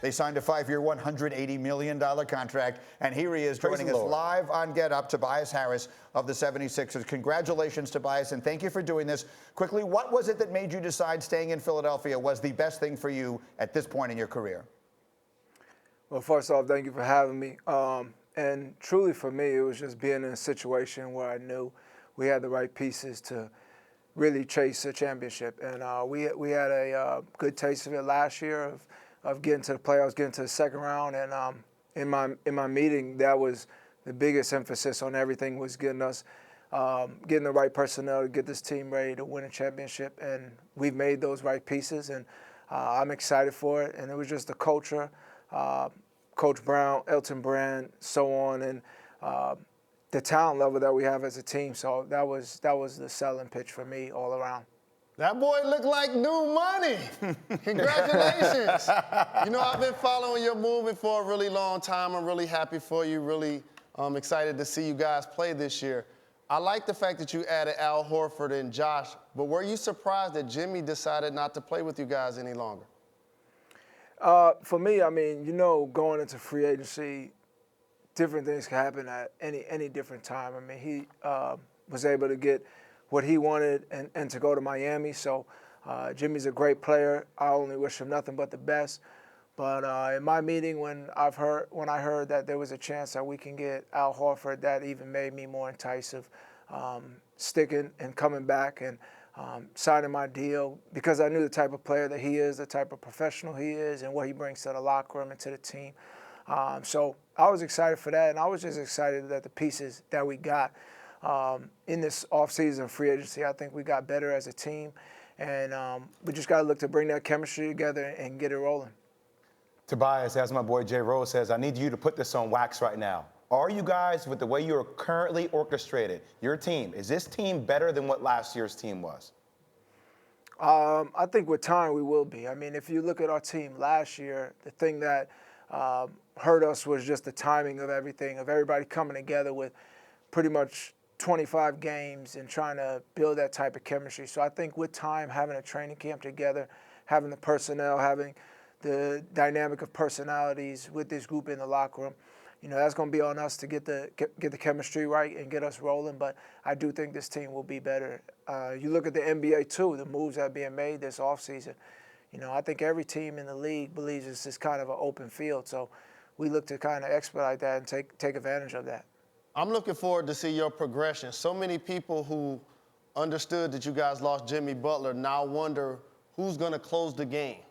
They signed a 5-year, $180 million contract, and here he is joining us live on Get Up, Tobias Harris of the 76ers. Congratulations, Tobias, and thank you for doing this. Quickly, what was it that made you decide staying in Philadelphia was the best thing for you at this point in your career? Well, first off, thank you for having me. And truly for me, it was just being in a situation where I knew we had the right pieces to really chase a championship. And we had a good taste of it last year of getting to the playoffs, getting to the second round. And in my meeting, that was the biggest emphasis on everything, was getting us getting the right personnel to get this team ready to win a championship. And we've made those right pieces, and I'm excited for it. And it was just the culture. Coach Brown, Elton Brand, so on, and the talent level that we have as a team. So that was the selling pitch for me all around. That boy looked like new money. Congratulations. You know, I've been following your movement for a really long time. I'm really happy for you, really excited to see you guys play this year. I like the fact that you added Al Horford and Josh, but were you surprised that Jimmy decided not to play with you guys any longer? For me, I mean, you know, going into free agency, different things can happen at any different time. I mean, he was able to get what he wanted and to go to Miami. So Jimmy's a great player. I only wish him nothing but the best. But in my meeting, when I heard that there was a chance that we can get Al Horford, that even made me more enticed of sticking and coming back and signing my deal, because I knew the type of player that he is, the type of professional he is, and what he brings to the locker room and to the team. So I was excited for that, and I was just excited that the pieces that we got in this offseason free agency, I think we got better as a team, and we just got to look to bring that chemistry together and get it rolling. Tobias, as my boy Jay Rose says, I need you to put this on wax right now. Are you guys, with the way you're currently orchestrated, your team, is this team better than what last year's team was? I think with time we will be. I mean, if you look at our team last year, the thing that hurt us was just the timing of everything, of everybody coming together with pretty much 25 games and trying to build that type of chemistry. So I think with time, having a training camp together, having the personnel, having the dynamic of personalities with this group in the locker room, you know, that's going to be on us to get the chemistry right and get us rolling. But I do think this team will be better. You look at the NBA, too, the moves that are being made this offseason. You know, I think every team in the league believes it's just kind of an open field. So we look to kind of expedite that and take advantage of that. I'm looking forward to see your progression. So many people who understood that you guys lost Jimmy Butler now wonder who's going to close the game.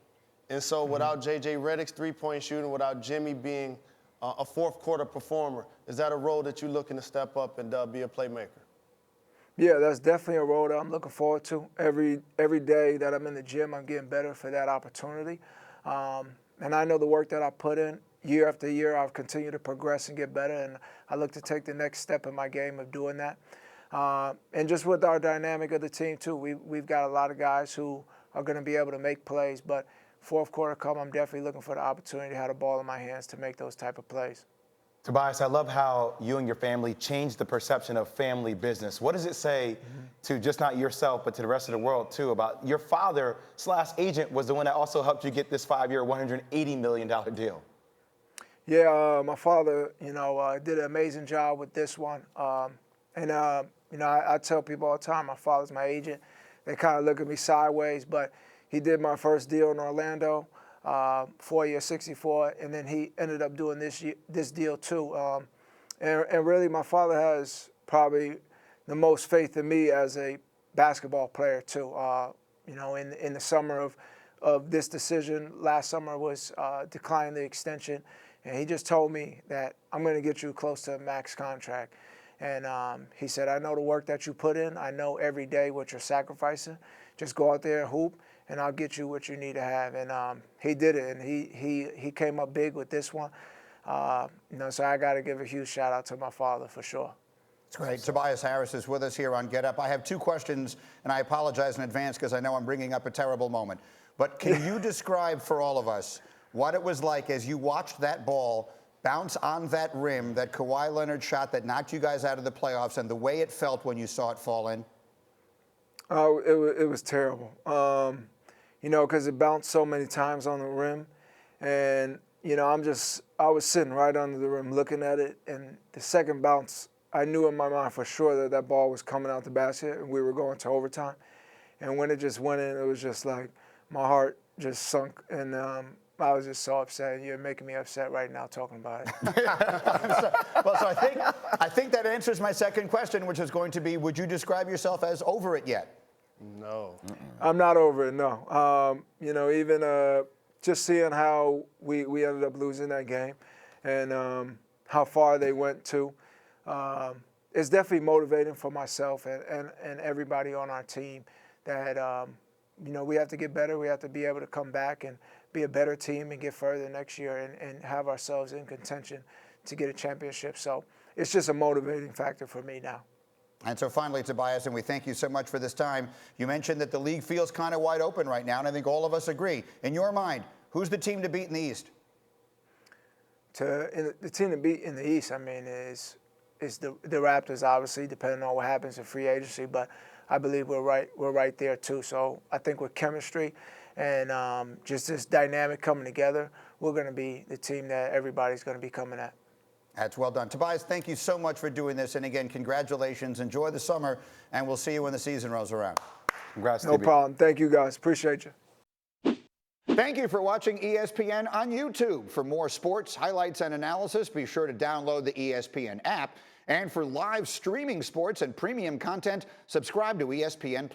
And so without J.J. Redick's three-point shooting, without Jimmy being a fourth-quarter performer, is that a role that you're looking to step up and be a playmaker? Yeah, that's definitely a role that I'm looking forward to. Every day that I'm in the gym, I'm getting better for that opportunity. And I know the work that I put in, year after year, I've continued to progress and get better, and I look to take the next step in my game of doing that. And just with our dynamic of the team, too, we've got a lot of guys who are going to be able to make plays, but fourth quarter come, I'm definitely looking for the opportunity to have the ball in my hands to make those type of plays. Tobias, I love how you and your family changed the perception of family business. What does it say to just not yourself, but to the rest of the world, too, about your father/agent was the one that also helped you get this 5-year, $180 million deal? Yeah, my father, you know, did an amazing job with this one. You know, I tell people all the time, my father's my agent. They kind of look at me sideways, but he did my first deal in Orlando, 4-year, 64, and then he ended up doing this deal too. And really, my father has probably the most faith in me as a basketball player too. You know, in the summer of this decision, last summer was declining the extension, and he just told me that I'm going to get you close to a max contract. And he said, I know the work that you put in. I know every day what you're sacrificing. Just go out there and hoop, and I'll get you what you need to have. And he did it, and he came up big with this one. You know, so I got to give a huge shout out to my father for sure. It's great. Tobias Harris is with us here on Get Up. I have two questions, and I apologize in advance because I know I'm bringing up a terrible moment. But can you describe for all of us what it was like as you watched that ball bounce on that rim that Kawhi Leonard shot that knocked you guys out of the playoffs, and the way it felt when you saw it fall in? Oh, it was terrible. You know, because it bounced so many times on the rim, And, I was sitting right under the rim looking at it, and the second bounce, I knew in my mind for sure that that ball was coming out the basket and we were going to overtime. And when it just went in, it was just like my heart just sunk, and I was just so upset. You're making me upset right now talking about it. So I think that answers my second question, which is going to be, would you describe yourself as over it yet? No. I'm not over it, no. Even just seeing how we ended up losing that game and how far they went to, it's definitely motivating for myself and everybody on our team that, we have to get better. We have to be able to come back and be a better team and get further next year and have ourselves in contention to get a championship. So it's just a motivating factor for me now. And so finally, Tobias, and we thank you so much for this time. You mentioned that the league feels kind of wide open right now, and I think all of us agree. In your mind, who's the team to beat in the East? The team to beat in the East, is the Raptors, obviously, depending on what happens in free agency. But I believe we're right there too. So I think with chemistry and just this dynamic coming together, we're going to be the team that everybody's going to be coming at. That's well done. Tobias, thank you so much for doing this. And again, congratulations. Enjoy the summer, and we'll see you when the season rolls around. Congrats, No problem. Thank you, guys. Appreciate you. Thank you for watching ESPN on YouTube. For more sports, highlights, and analysis, be sure to download the ESPN app. And for live streaming sports and premium content, subscribe to ESPN+.